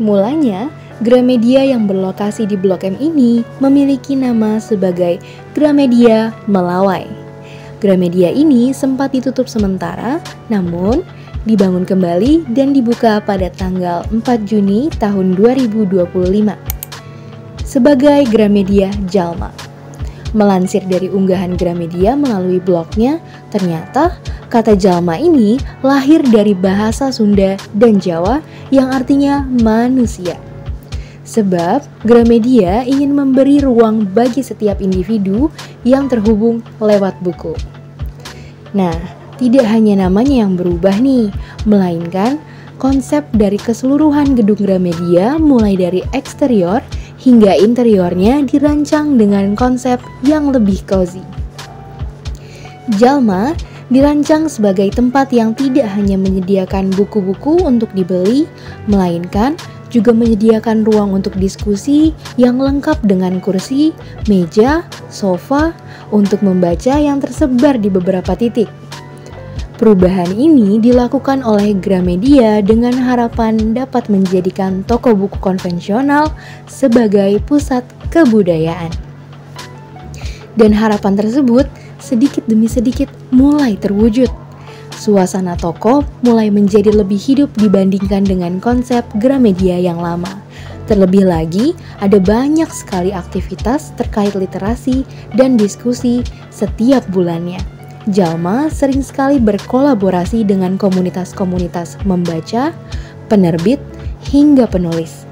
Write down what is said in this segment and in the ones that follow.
Mulanya, Gramedia yang berlokasi di Blok M ini memiliki nama sebagai Gramedia Melawai. Gramedia ini sempat ditutup sementara, namun dibangun kembali dan dibuka pada tanggal 4 Juni tahun 2025 sebagai Gramedia Jalma. Melansir dari unggahan Gramedia melalui blognya, ternyata kata Jalma ini lahir dari bahasa Sunda dan Jawa yang artinya manusia. Sebab Gramedia ingin memberi ruang bagi setiap individu yang terhubung lewat buku. Nah, tidak hanya namanya yang berubah nih, melainkan konsep dari keseluruhan gedung Gramedia mulai dari eksterior hingga interiornya dirancang dengan konsep yang lebih cozy. Jalma dirancang sebagai tempat yang tidak hanya menyediakan buku-buku untuk dibeli, melainkan juga menyediakan ruang untuk diskusi yang lengkap dengan kursi, meja, sofa untuk membaca yang tersebar di beberapa titik. Perubahan ini dilakukan oleh Gramedia dengan harapan dapat menjadikan toko buku konvensional sebagai pusat kebudayaan. Dan harapan tersebut sedikit demi sedikit mulai terwujud. Suasana toko mulai menjadi lebih hidup dibandingkan dengan konsep Gramedia yang lama. Terlebih lagi, ada banyak sekali aktivitas terkait literasi dan diskusi setiap bulannya. Jalma sering sekali berkolaborasi dengan komunitas-komunitas membaca, penerbit, hingga penulis.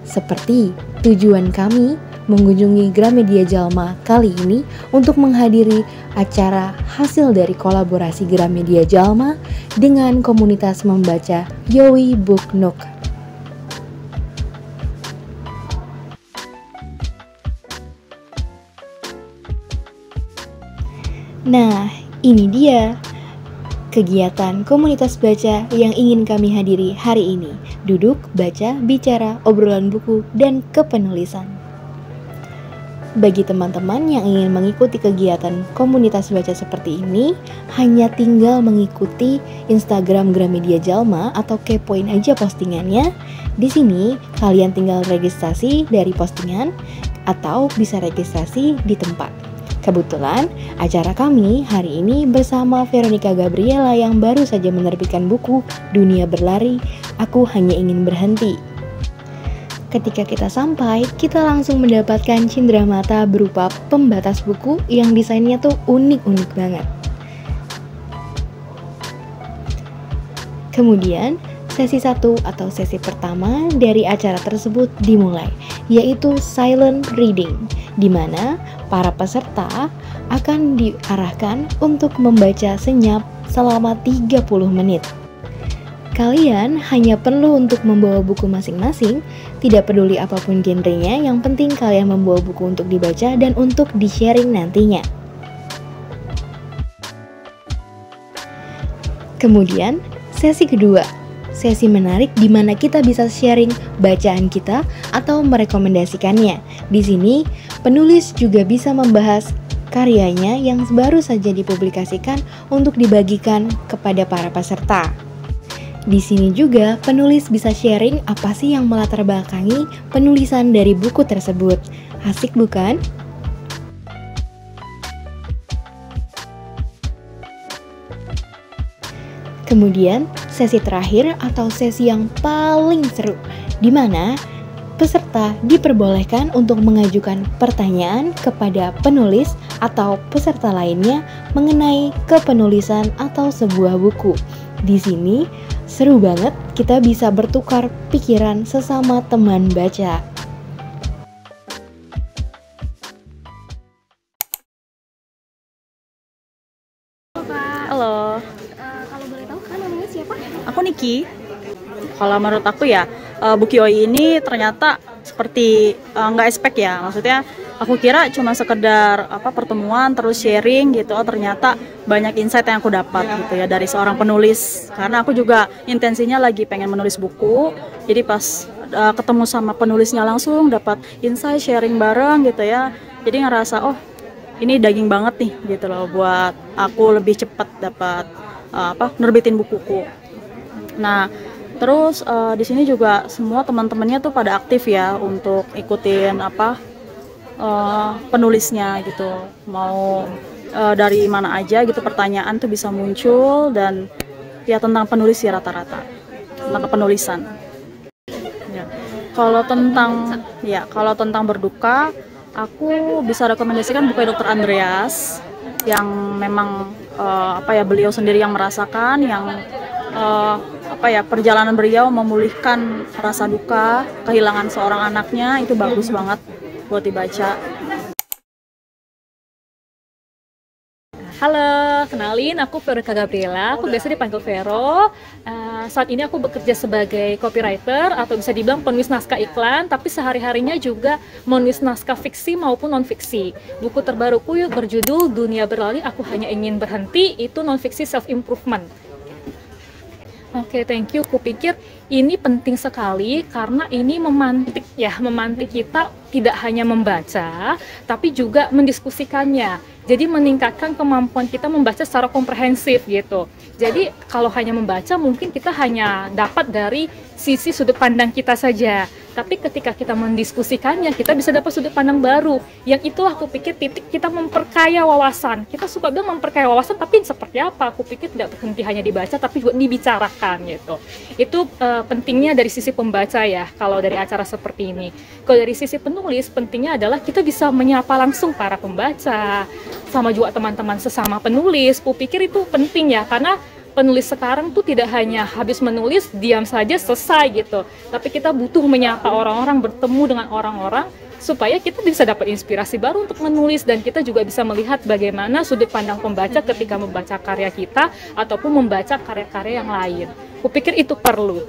Seperti tujuan kami mengunjungi Gramedia Jalma kali ini untuk menghadiri acara hasil dari kolaborasi Gramedia Jalma dengan komunitas membaca Yowi Book Nook. Nah, ini dia kegiatan komunitas baca yang ingin kami hadiri hari ini. Duduk, baca, bicara, obrolan buku, dan kepenulisan. Bagi teman-teman yang ingin mengikuti kegiatan komunitas baca seperti ini, hanya tinggal mengikuti Instagram Gramedia Jalma atau kepoin aja postingannya. Di sini kalian tinggal registrasi dari postingan atau bisa registrasi di tempat. Kebetulan, acara kami hari ini bersama Veronica Gabriela yang baru saja menerbitkan buku Dunia Berlari, Aku Hanya Ingin Berhenti. Ketika kita sampai, kita langsung mendapatkan cindera mata berupa pembatas buku yang desainnya tuh unik-unik banget. Kemudian, sesi 1 atau sesi pertama dari acara tersebut dimulai, yaitu silent reading, di mana para peserta akan diarahkan untuk membaca senyap selama 30 menit. Kalian hanya perlu untuk membawa buku masing-masing, tidak peduli apapun genrenya, yang penting kalian membawa buku untuk dibaca dan untuk di-sharing nantinya. Kemudian, sesi kedua, sesi menarik di mana kita bisa sharing bacaan kita atau merekomendasikannya. Di sini, penulis juga bisa membahas karyanya yang baru saja dipublikasikan untuk dibagikan kepada para peserta. Di sini juga penulis bisa sharing apa sih yang melatar belakangi penulisan dari buku tersebut. Asik bukan? Kemudian, sesi terakhir atau sesi yang paling seru, di mana peserta diperbolehkan untuk mengajukan pertanyaan kepada penulis atau peserta lainnya mengenai kepenulisan atau sebuah buku. Di sini seru banget, kita bisa bertukar pikiran sesama teman baca. Halo Kak. Halo. Kalau boleh tahu Kak namanya siapa? Aku Niki. Kalau menurut aku ya, Bukioi ini ternyata seperti nggak expect ya. Maksudnya aku kira cuma sekedar pertemuan terus sharing gitu. Oh ternyata banyak insight yang aku dapat gitu ya dari seorang penulis. Karena aku juga intensinya lagi pengen menulis buku. Jadi pas ketemu sama penulisnya langsung dapat insight sharing bareng gitu ya. Jadi ngerasa oh ini daging banget nih gitu loh buat aku lebih cepat dapat nerbitin bukuku. Nah, terus di sini juga semua teman-temannya tuh pada aktif ya untuk ikutin penulisnya gitu. Mau dari mana aja gitu pertanyaan tuh bisa muncul dan ya tentang penulis ya rata-rata. Tentang kepenulisan. Ya. Kalau tentang berduka, aku bisa rekomendasikan buku Dr. Andreas yang memang beliau sendiri yang merasakan yang perjalanan beliau memulihkan rasa duka kehilangan seorang anaknya, itu bagus banget buat dibaca. Halo, kenalin aku Veronica Gabriela, aku biasa dipanggil Vero. Saat ini aku bekerja sebagai copywriter atau bisa dibilang penulis naskah iklan, tapi sehari-harinya juga menulis naskah fiksi maupun non-fiksi. Buku terbaruku berjudul Dunia Berlari Aku Hanya Ingin Berhenti, itu non-fiksi self-improvement. Oke, thank you. Kupikir ini penting sekali karena ini memantik kita tidak hanya membaca, tapi juga mendiskusikannya. Jadi meningkatkan kemampuan kita membaca secara komprehensif gitu. Jadi kalau hanya membaca mungkin kita hanya dapat dari sisi sudut pandang kita saja. Tapi ketika kita mendiskusikannya, kita bisa dapat sudut pandang baru. Yang itulah aku pikir titik kita memperkaya wawasan. Kita suka bilang memperkaya wawasan, tapi seperti apa? Aku pikir tidak berhenti hanya dibaca, tapi juga dibicarakan gitu. Itu pentingnya dari sisi pembaca ya, kalau dari acara seperti ini. Kalau dari sisi penulis, pentingnya adalah kita bisa menyapa langsung para pembaca, sama juga teman-teman sesama penulis. Aku pikir itu penting ya, karena penulis sekarang tuh tidak hanya habis menulis diam saja selesai gitu, tapi kita butuh menyapa orang-orang, bertemu dengan orang-orang supaya kita bisa dapat inspirasi baru untuk menulis dan kita juga bisa melihat bagaimana sudut pandang pembaca ketika membaca karya kita ataupun membaca karya-karya yang lain. Kupikir itu perlu.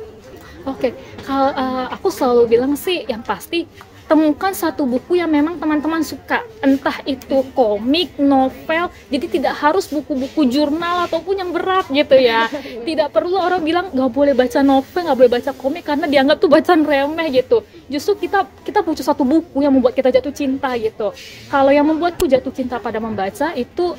Oke, kalau aku selalu bilang sih yang pasti temukan satu buku yang memang teman-teman suka, entah itu komik, novel, jadi tidak harus buku-buku jurnal ataupun yang berat gitu ya. Tidak perlu orang bilang nggak boleh baca novel, nggak boleh baca komik karena dianggap tuh bacaan remeh gitu. Justru kita butuh satu buku yang membuat kita jatuh cinta gitu. Kalau yang membuatku jatuh cinta pada membaca itu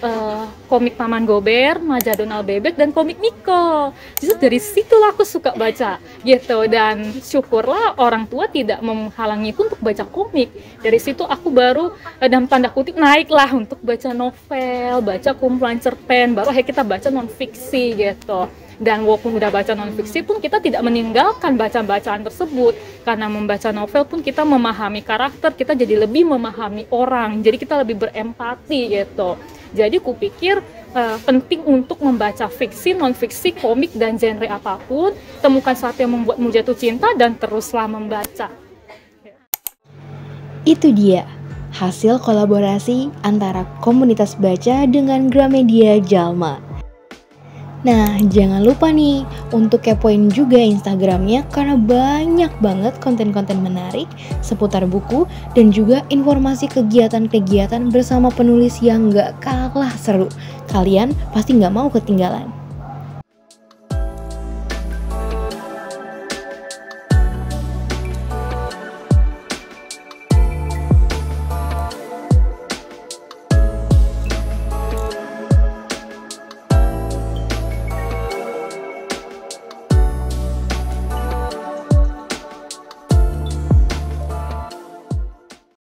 komik Taman Gober, Maja Donald Bebek, dan komik Miko. Justru dari situlah aku suka baca gitu, dan syukurlah orang tua tidak menghalangiku untuk baca komik. Dari situ aku baru dalam tanda kutip naiklah untuk baca novel, baca kumpulan cerpen, baru akhirnya kita baca non-fiksi gitu. Dan walaupun udah baca non-fiksi pun kita tidak meninggalkan bacaan-bacaan tersebut, karena membaca novel pun kita memahami karakter, kita jadi lebih memahami orang, jadi kita lebih berempati gitu. Jadi kupikir penting untuk membaca fiksi, non-fiksi, komik, dan genre apapun, temukan satu yang membuatmu jatuh cinta dan teruslah membaca. Itu dia, hasil kolaborasi antara komunitas baca dengan Gramedia Jalma. Nah, jangan lupa nih untuk kepoin juga Instagramnya karena banyak banget konten-konten menarik seputar buku dan juga informasi kegiatan-kegiatan bersama penulis yang gak kalah seru. Kalian pasti gak mau ketinggalan.